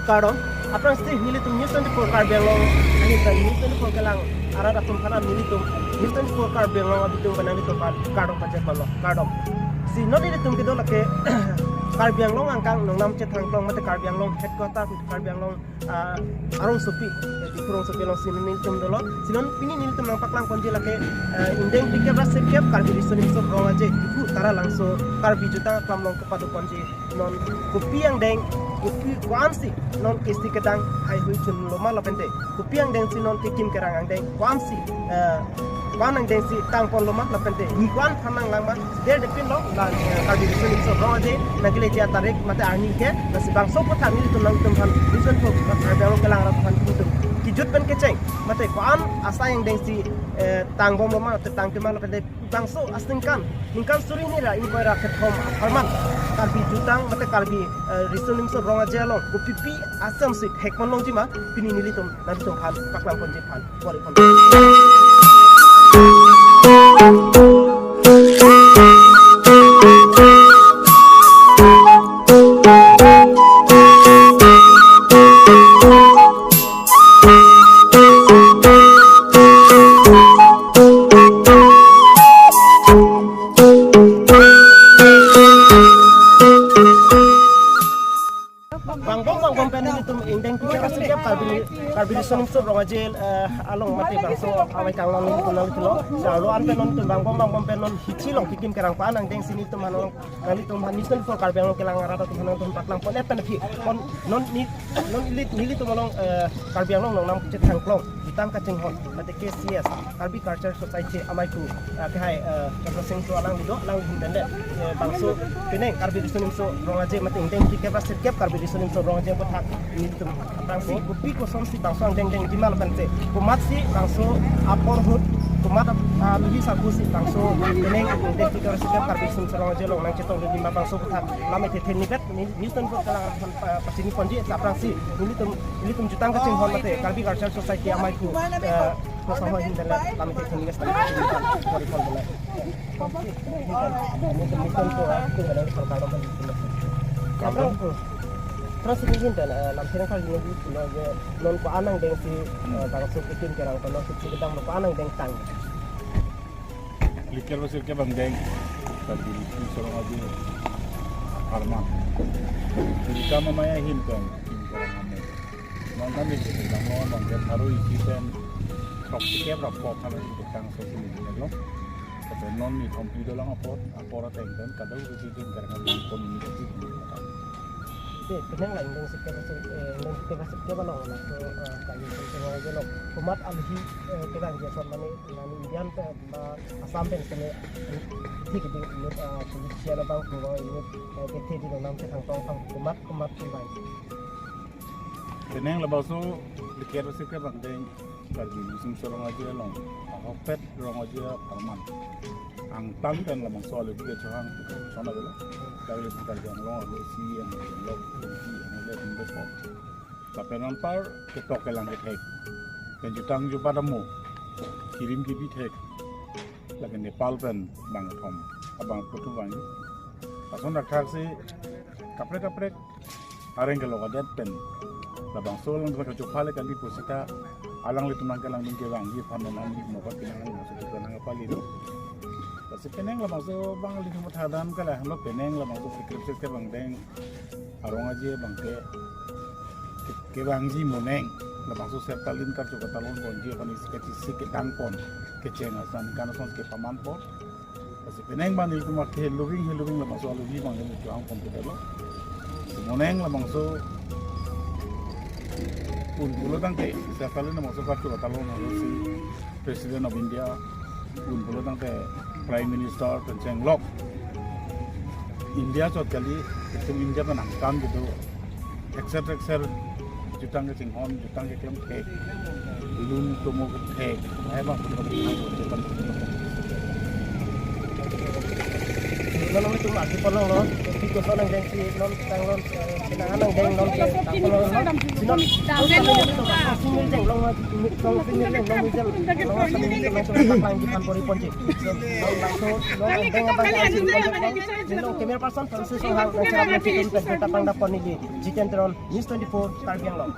Karo apa sih militum News 24 kar belong ani ta News 24 kelang ara datum kana militum News 24 kar belong abitung banani to karo pajak balo karo si nodi tum ke dolake kar belong angkang nongnam che thangplong mate kar belong headquarter kar belong arong sopi di kurong sopi long sin militum dolo sinon pini militum nang paklang konje lake indeng pike ba sekep kar bi sonim so rong aje ibu tara langso kar bi juta klamlong kepadu konje non kopi yang deng kopi kuamsi non kisti kedang hai hui chun loma lapende kopi yang deng si non tikim kerang ang deng kuamsi kuan ang deng si tangpon loma lapende ni kuan thamang langma der de pin lo la kadi suni so roje nagile tia tarik mate arni ke nasi bang so potha ni tu nang tum han reason ko ka da lo kelang ra than tu kijut ben keceng mate kuan asa yang deng si tangbom loma te tangkema lapende bang so astingkan ningkan suri ni ra ini ra ke thom farman kalbi jutang mate kalbi risunim so ronga jalong ko pipi asam si hekmon long jima pini nilitum nalitum phal paklang konje phal pori kon bang pen itu indeng pikir setiap kalbi sonim so rongajel along mate bangso awai kanglang ni kunal itu lo selalu an penon tu bang penon hici long kikim kerang panang deng sini tu manong kali tu manisel for kalbi long kelang rata tu manong tu paklang pon epen fi pon non nili tu manong kalbi long nam cet hangklong hitam kaceng hon mate KCS kalbi culture society amai tu kahai represent tu alang lido lang hindende bangso pineng kalbi sonim so rongajel mate indeng pikir setiap kalbi sonim so rongajel hak ini tu bangsi kopi kosong si bangso ang deng jimal bante kumat si bangso apor hut kumat luhi saku si bangso teneng deng tikar sikap karbisun serong jelong nang cetong di lima bangso putak lama teten nibet Newton ko kalang pasini ponji saprang si ini tum jutang kacing hon mate kalbi culture society amai ku kosong ho hindala lama teten nibet pori pol bela Newton ko aku ada perkara ban terus ini dan lampiran kali ini pulau je non ko anang deng si bangso kitim kerang kono si gedang ko anang deng tang liker wasir ke bang deng tadi di sorong aja harma jadi kama maya hin kan kerang ame non kami sedang mau bang haru isi dan kok ke berapa kami gedang sosial media lo tapi non ni komputer lang apor tengkan kadang isi kerang ame komunikasi penang lain dengan sekitar balong lah kayu semua aja loh umat alhi kita jadi mana nani Indian Assam pen sini ठीक है पुलिस वाला बांग को ini kita di dalam tentang tong umat kubai teneng la baso liker wasir ke bang deng kalbi sum sorong aja long hopet rong aja parman ang tang dan lamang soal juga curang sana dulu kalau kita jangan long si yang lo si yang le tinggal po tapi nampar ketok ke langit hek dan jutang ju padamu kirim ki bithek lagi Nepal pen bang thom abang putu bang pason rakhar se kaprek areng ke logadet pen labang solang ke chopale kan di posita alang le tunang ke langin ke bang di pamanan di mokat pinang masuk ke nang apa lido kasi peneng lamang so bang li mo thadam kala halo peneng lamang so fikir ke bang deng arong aje bang ke bang ji moneng lamang so sertalin kar jo katalon bonje pani sikati ke tangpon ke chenga san kana son ke paman po kasi peneng bang li mo ke loving lamang so alugi bang ni jo ang komputer lo moneng lamang so pulo tangke sertalin lamang so kar jo katalon si President of India pulo tangke Prime Minister Penceng Lok India cot kali itu India menangkan gitu ekser jutang ke Cinghon jutang ke Kempe lun tomo ke hebat kalau itu masih perlu loh tapi ko so nang deng si non tang non kenangan nang deng non tang non sinon singil deng long singil deng long misel long singil deng so paklang di Panpori Ponje so long deng apa si long camera person Francis Sohang nang cara kita pangda poni di Jitentron News 24 Karbiang Long.